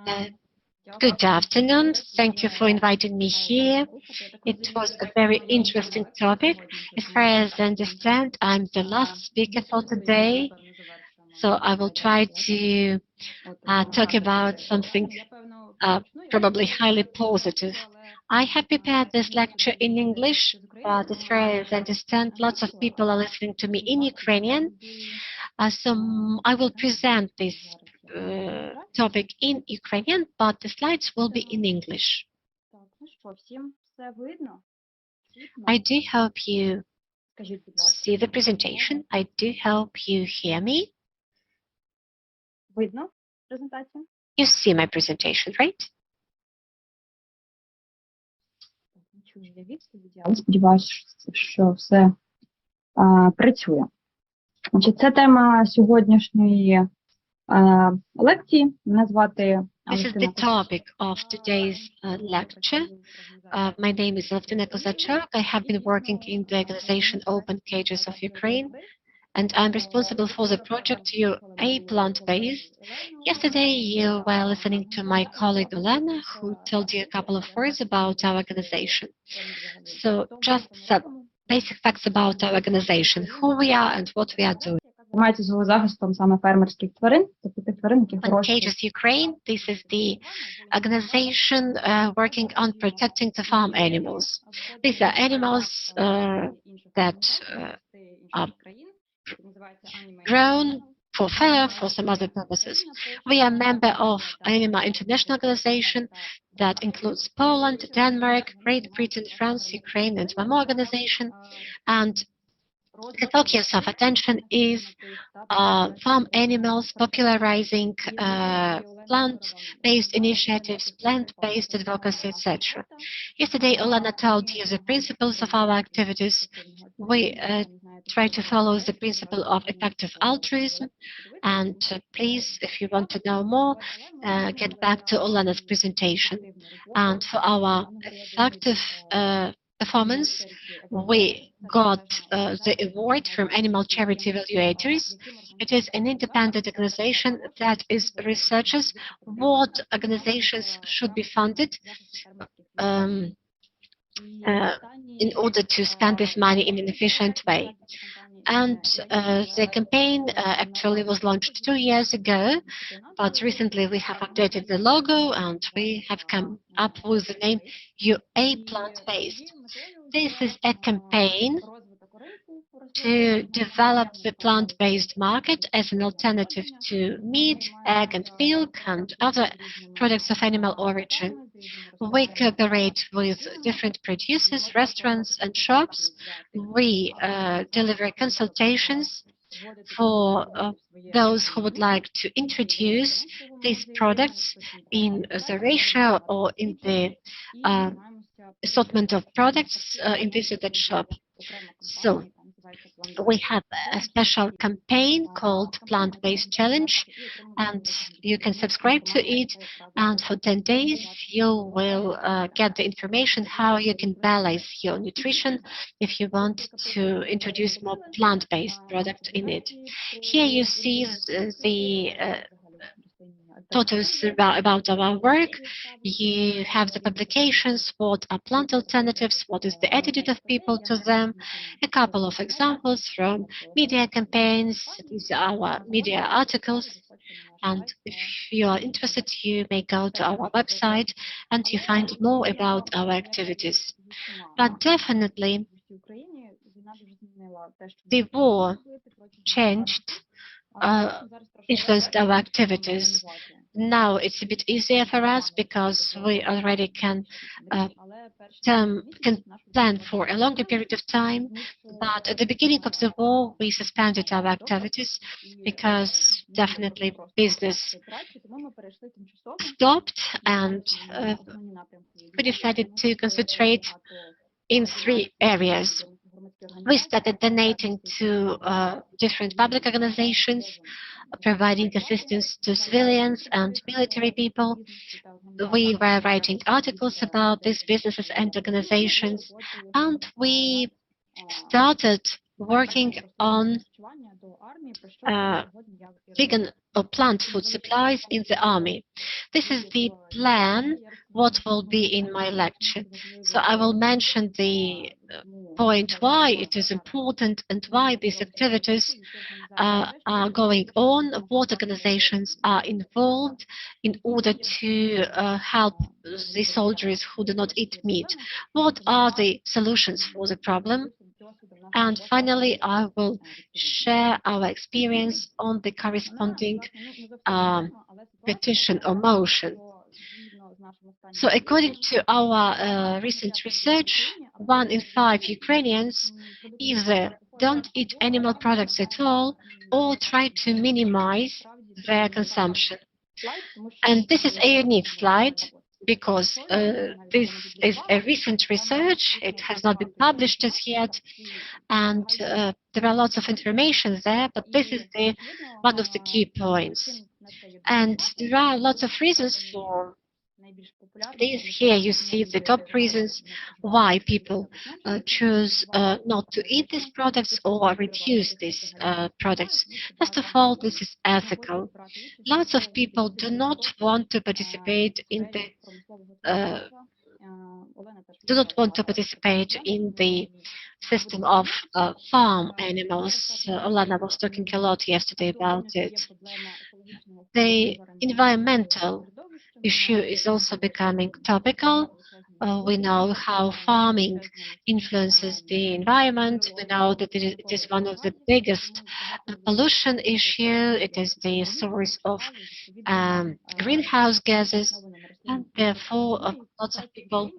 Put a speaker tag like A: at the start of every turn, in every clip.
A: Uh, Good afternoon. Thank you for inviting me here. It was a very interesting topic. As far as I understand, I'm the last speaker for today, so I will try to talk about something probably highly positive. I have prepared this lecture in English, but as far as I understand, lots of people are listening to me in Ukrainian. So I will present this topic in Ukrainian, but the slides will be in English. I do hope you see the presentation. I do hope you hear me. You see my presentation, right?
B: Сподіваюся, що все працює. Значить, це тема сьогоднішньої лекції. Мене звати
A: This is the topic of today's lecture. My name is Alevtyna Kozachok. I have been working in the organization Open Cages of Ukraine, and I'm responsible for the project UA Plant-Based. Yesterday, you were listening to my colleague Olena, who told you a couple of words about our organization. So just some basic facts about our organization, who we are and what we are doing.
B: Займається зоозахистом саме фермерських тварин, тобто тих тварин, які
A: вирощують. Cages Ukraine, this is the organization working on protecting the farm animals. These are animals that are grown for fur, for some other purposes. We are a member of Animal International Organization that includes Poland, Denmark, Great Britain, France, Ukraine, and one more organization. And the focus of attention is farm animals, popularizing plant-based initiatives, plant-based advocacy, etc. Yesterday, Olena told you the principles of our activities. We try to follow the principle of effective altruism. And please, if you want to know more, get back to Olena's presentation. And for our effective performance, we got the award from Animal Charity Evaluators. It is an independent organization that is researches what organizations should be funded in order to spend this money in an efficient way. And the campaign actually was launched 2 years ago, but recently we have updated the logo and we have come up with the name UA Plant-Based. This is a campaign to develop the plant-based market as an alternative to meat, egg and milk and other products of animal origin. We cooperate with different producers, restaurants and shops. We deliver consultations for those who would like to introduce these products in the ratio or in the assortment of products in this or that shop. So we have a special campaign called Plant-Based Challenge, and you can subscribe to it, and for 10 days you will get the information how you can balance your nutrition if you want to introduce more plant-based product in it. Here you see the photos about our work. You have the publications, what are plant alternatives, what is the attitude of people to them, a couple of examples from media campaigns. These are our media articles. And if you are interested, you may go to our website and you find more about our activities. But definitely, the war changed, influenced our activities. Now it's a bit easier for us because we already can plan for a longer period of time. But at the beginning of the war, we suspended our activities because definitely business stopped, and we decided to concentrate in 3 areas. We started donating to different public organizations, providing assistance to civilians and military people. We were writing articles about these businesses and organizations, and we started working on vegan or plant food supplies in the army. This is the plan, what will be in my lecture. So I will mention the point why it is important and why these activities are going on, what organizations are involved in order to help the soldiers who do not eat meat. What are the solutions for the problem? And finally, I will share our experience on the corresponding petition or motion. So according to our recent research, 1 in 5 Ukrainians either don't eat animal products at all or try to minimize their consumption. And this is a unique slide because this is a recent research. It has not been published as yet, and there are lots of information there, but this is one of the key points. And there are lots of reasons for this. Here you see the top reasons why people choose not to eat these products or reduce these products. First of all, this is ethical. Lots of people do not want to participate in the system of farm animals. Olana was talking a lot yesterday about it. The environmental issue is also becoming topical. We know how farming influences the environment. We know that it is one of the biggest pollution issue. It is the source of greenhouse gases, and therefore lots of people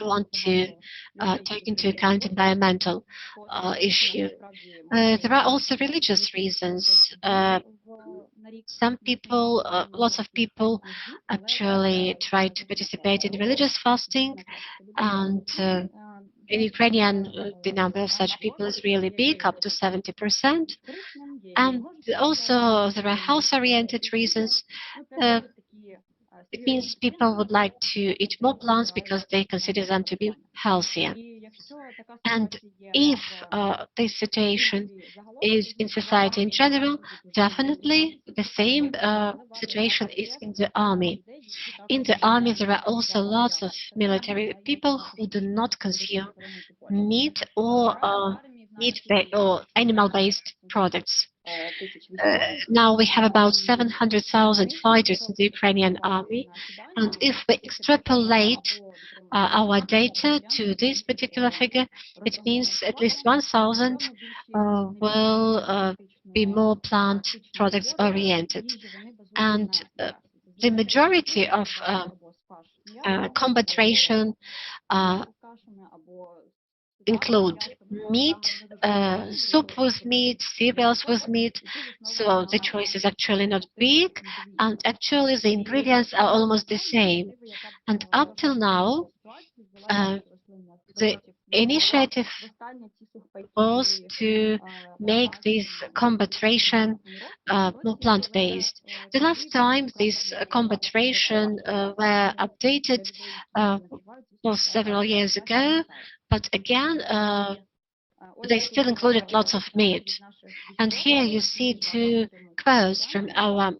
A: want to take into account environmental issue. There are also religious reasons. Lots of people actually try to participate in religious fasting, and in Ukrainian, the number of such people is really big, up to 70%. And also there are health-oriented reasons. It means people would like to eat more plants because they consider them to be healthier. And if this situation is in society in general, definitely the same situation is in the army. In the army, there are also lots of military people who do not consume meat or animal-based products. Now we have about 700,000 fighters in the Ukrainian army, and if we extrapolate our data to this particular figure, it means at least 1,000 will be more plant products oriented. And the majority of combat ration include meat, soup with meat, cereals with meat, so the choice is actually not big, and actually the ingredients are almost the same. And up till now, the initiative was to make this combat ration more plant-based. The last time this combat ration were updated was several years ago, but again, they still included lots of meat. And here you see two quotes from our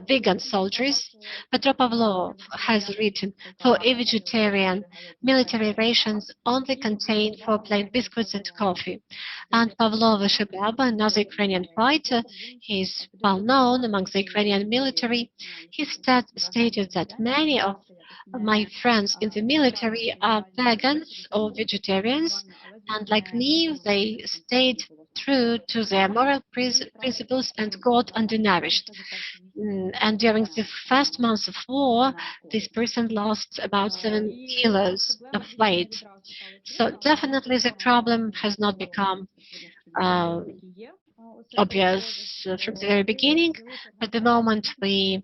A: vegan soldiers. Petro Pavlov has written, "For a vegetarian, military rations only contain 4 plain biscuits and coffee." And Pavlo Vyshababa, another Ukrainian fighter, he is well known among the Ukrainian military. He stated that many of my friends in the military are vegans or vegetarians, and like me, they stayed true to their moral principles and got undernourished. And during the first months of war, this person lost about 7 kilos of weight. So definitely the problem has not become obvious from the very beginning, but the moment we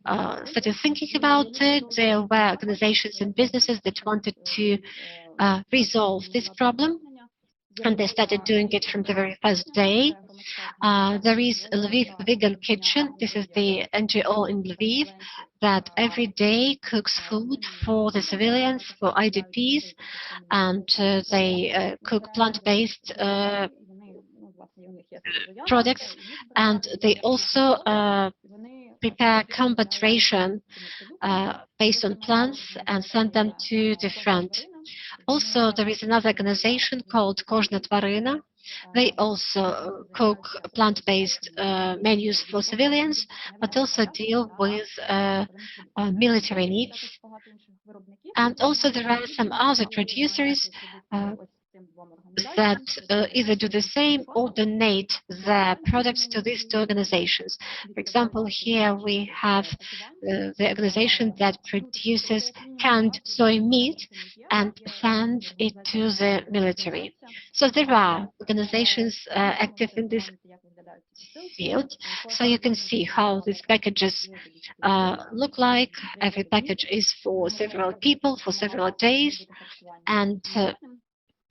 A: started thinking about it, there were organizations and businesses that wanted to resolve this problem, and they started doing it from the very first day. There is a Lviv Vegan Kitchen. This is the NGO in Lviv that every day cooks food for the civilians, for IDPs, and they cook plant-based products, and they also prepare combat ration based on plants and send them to the front. Also, there is another organization called Kozna Tvarina. They also cook plant-based menus for civilians, but also deal with military needs. And also there are some other producers that either do the same or donate their products to these two organizations. For example, here we have the organization that produces canned soy meat and sends it to the military. So there are organizations active in this field. So you can see how these packages look like. Every package is for several people for several days, and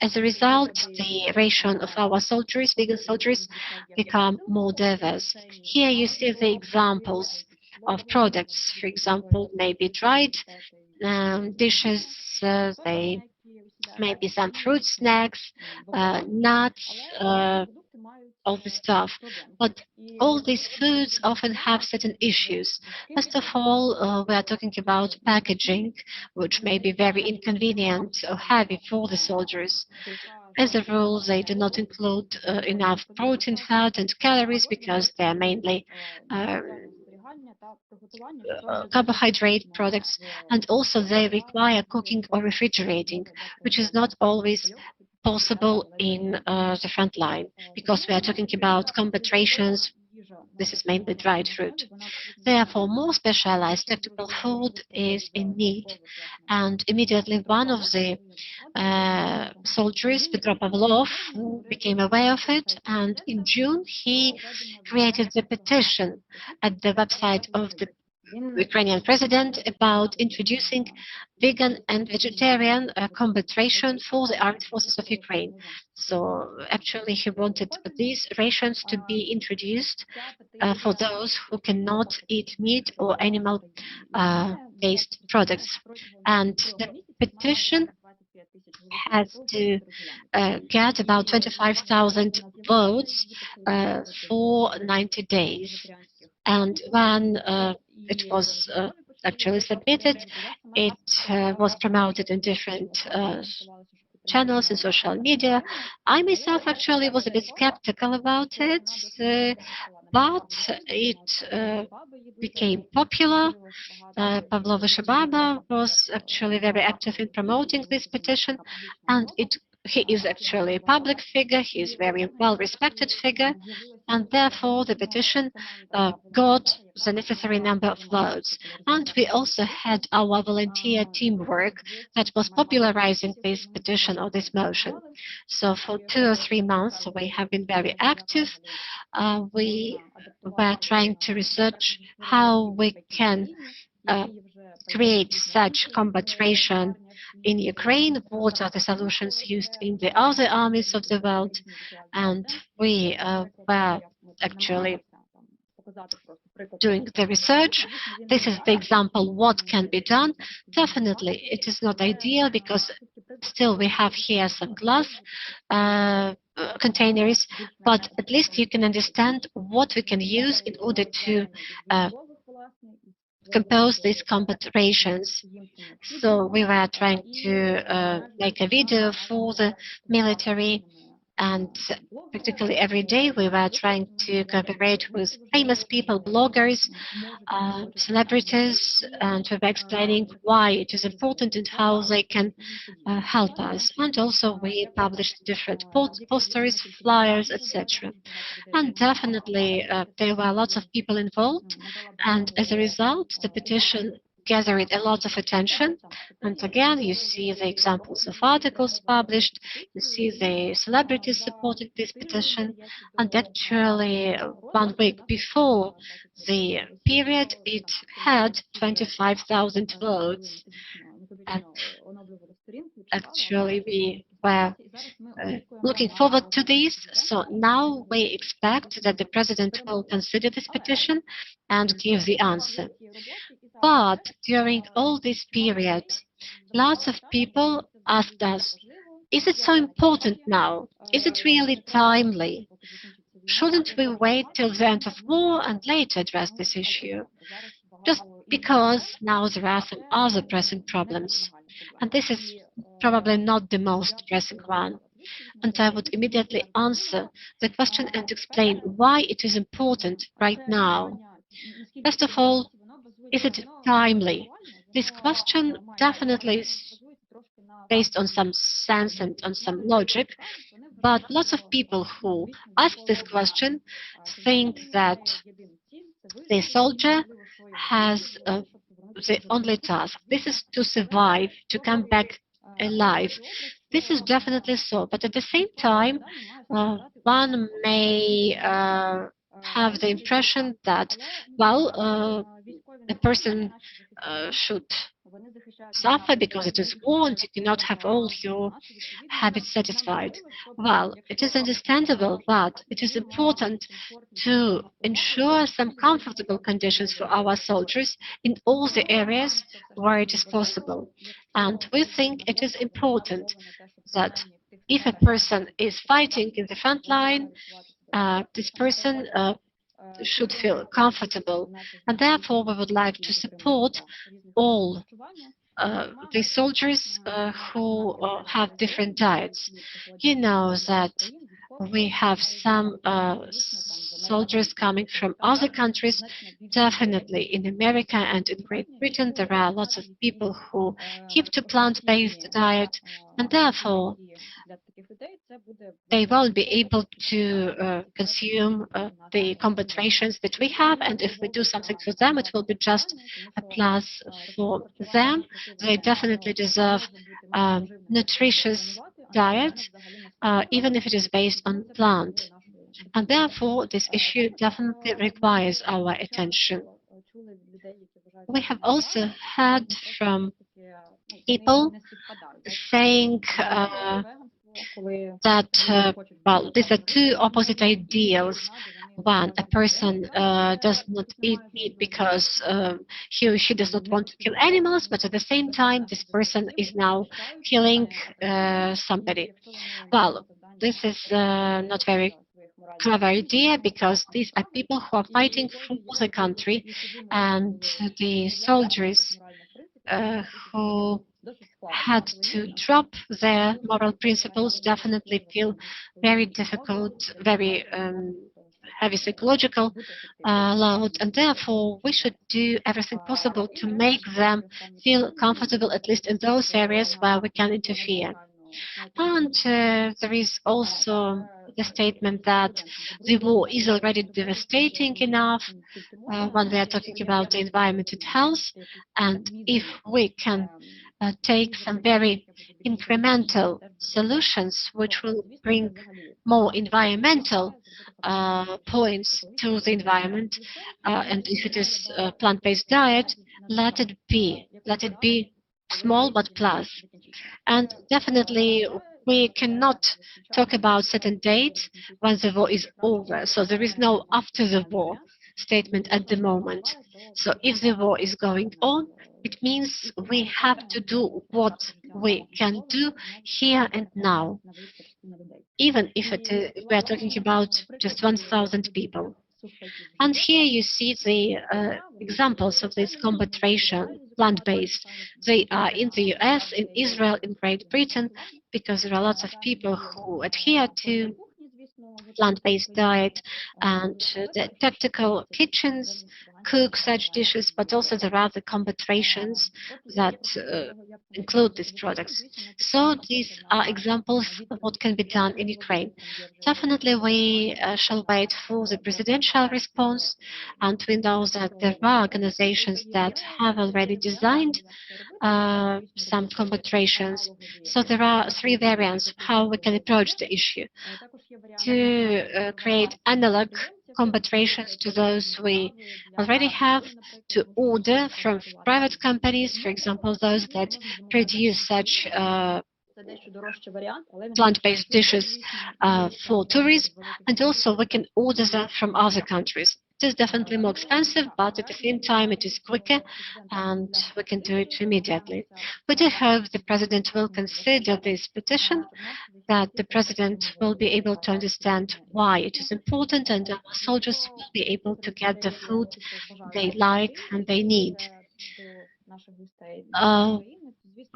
A: as a result, the ration of our soldiers, vegan soldiers, become more diverse. Here you see the examples of products. For example, maybe dried dishes, they maybe some fruit snacks, nuts, all the stuff. But all these foods often have certain issues. First of all, we are talking about packaging, which may be very inconvenient or heavy for the soldiers. As a rule, they do not include enough protein, fat, and calories because they are mainly carbohydrate products, and also they require cooking or refrigerating, which is not always possible in the front line because we are talking about combat rations. This is mainly dried fruit. Therefore, more specialized tactical food is in need. And immediately one of the soldiers, Petro Pavlov, became aware of it. And in June, he created the petition at the website of the Ukrainian president about introducing vegan and vegetarian combat ration for the armed forces of Ukraine. So actually he wanted these rations to be introduced for those who cannot eat meat or animal based products. And the petition has to get about 25,000 votes for 90 days. And when it was actually submitted, it was promoted in different channels in social media. I myself actually was a bit skeptical about it, but it became popular. Pavlo Vyshababa was actually very active in promoting this petition, and he is actually a public figure, he is a very well-respected figure, and therefore the petition got the necessary number of votes. And we also had our volunteer teamwork that was popularizing this petition or this motion. So for 2 or 3 months we have been very active. We were trying to research how we can create such combat ration in Ukraine, what are the solutions used in the other armies of the world, and we were actually doing the research. This is the example what can be done. Definitely it is not ideal because still we have here some glass containers, but at least you can understand what we can use in order to compose these combat rations. So we were trying to make a video for the military, and practically every day we were trying to cooperate with famous people, bloggers, celebrities, and we were explaining why it is important and how they can help us. And also we published different posters, flyers, etc. And definitely there were lots of people involved, and as a result the petition gathered a lot of attention. And again, you see the examples of articles published, you see the celebrities supporting this petition, and actually 1 week before the period it had 25,000 votes. And actually we were looking forward to this. So now we expect that the president will consider this petition and give the answer. But during all this period, lots of people asked us, is it so important now? Is it really timely? Shouldn't we wait till the end of war and later address this issue? Just because now there are some other pressing problems, and this is probably not the most pressing one. And I would immediately answer the question and explain why it is important right now. First of all, is it timely? This question definitely is based on some sense and on some logic, but lots of people who ask this question think that the soldier has the only task. This is to survive, to come back alive. This is definitely so, but at the same time, one may have the impression that, well, a person should suffer because it is war and you cannot have all your habits satisfied. Well, it is understandable, but it is important to ensure some comfortable conditions for our soldiers in all the areas where it is possible. And we think it is important that if a person is fighting in the front line, this person should feel comfortable. And therefore, we would like to support all the soldiers who have different diets. You know that we have some soldiers coming from other countries. Definitely in America and in Great Britain, there are lots of people who keep to plant-based diet, and therefore they won't be able to consume the combat rations that we have, and if we do something for them, it will be just a plus for them. They definitely deserve nutritious diet, even if it is based on plant. And therefore, this issue definitely requires our attention. We have also heard from people saying that, well, these are two opposite ideals. One, a person does not eat meat because he or she does not want to kill animals, but at the same time, this person is now killing somebody. Well, this is not very clever idea because these are people who are fighting for the country, and the soldiers who had to drop their moral principles definitely feel very difficult, very heavy psychological load, and therefore we should do everything possible to make them feel comfortable, at least in those areas where we can interfere. And there is also the statement that the war is already devastating enough when we are talking about the environment and health, and if we can take some very incremental solutions which will bring more environmental points to the environment, and if it is a plant-based diet, let it be. Let it be small but plus. And definitely we cannot talk about certain dates when the war is over. So there is no after the war statement at the moment. So if the war is going on, it means we have to do what we can do here and now, even if we are talking about just 1,000 people. And here you see the examples of this combat ration, plant-based. They are in the US, in Israel, in Great Britain, because there are lots of people who adhere to plant-based diet, and the tactical kitchens cook such dishes, but also there are the combat rations that include these products. So these are examples of what can be done in Ukraine. Definitely we shall wait for the presidential response, and we know that there are organizations that have already designed some combat rations. So there are three variants of how we can approach the issue. To create analog combat rations to those we already have, to order from private companies, for example, those that produce such plant-based dishes for tourism, and also we can order them from other countries. It is definitely more expensive, but at the same time, it is quicker and we can do it immediately. We do hope the President will consider this petition, that the President will be able to understand why it is important and our soldiers will be able to get the food they like and they need.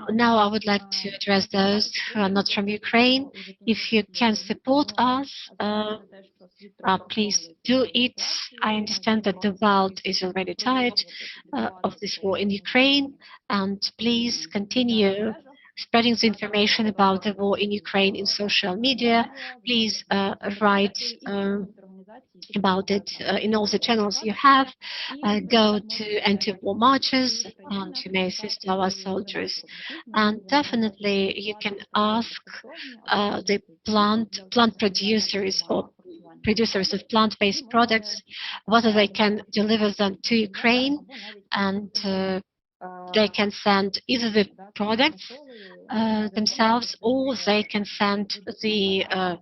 A: Now I would like to address those who are not from Ukraine. If you can support us, please do it. I understand that the world is already tired of this war in Ukraine, and please continue spreading the information about the war in Ukraine in social media. Please write about it in all the channels you have. Go to anti-war marches, and you may assist our soldiers. And definitely you can ask the plant producers or producers of plant-based products whether they can deliver them to Ukraine, and they can send either the products themselves, or they can send the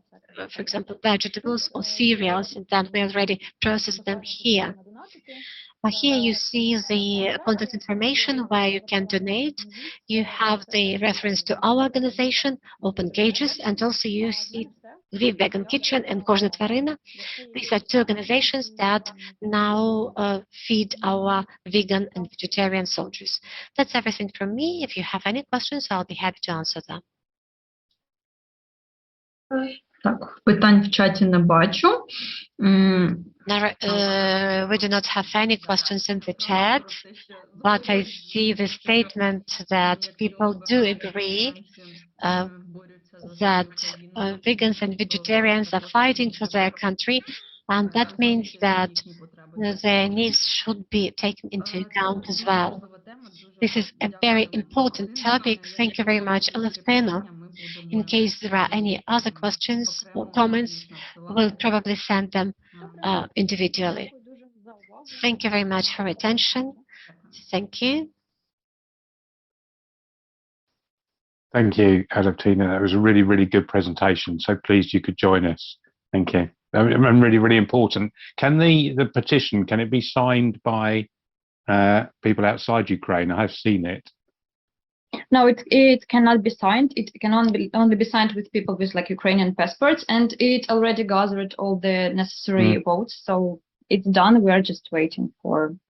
A: for example, vegetables or cereals, and then we already process them here. Here you see the contact information where you can donate. You have the reference to our organization, Open Cages, and also you see Lviv Vegan Kitchen and Kozna Tvarina. These are two organizations that now feed our vegan and vegetarian soldiers. That's everything from me. If you have any questions, I'll be happy to answer them.
B: Так, питань в чаті не бачу.
A: We do not have any questions in the chat, but I see the statement that people do agree that vegans and vegetarians are fighting for their country, and that means that their needs should be taken into account as well. This is a very important topic. Thank you very much, Alevtyna. In case there are any other questions or comments, we'll probably send them individually. Thank you very much for your attention. Thank you.
C: Thank you, Alevtyna. That was a really, really good presentation. So pleased you could join us. Thank you. And really, really important. Can the petition, can it be signed by people outside Ukraine? I have seen it.
B: No, it cannot be signed. It can only be signed with people with like Ukrainian passports, and it already gathered all the necessary votes. So it's done. We are just waiting for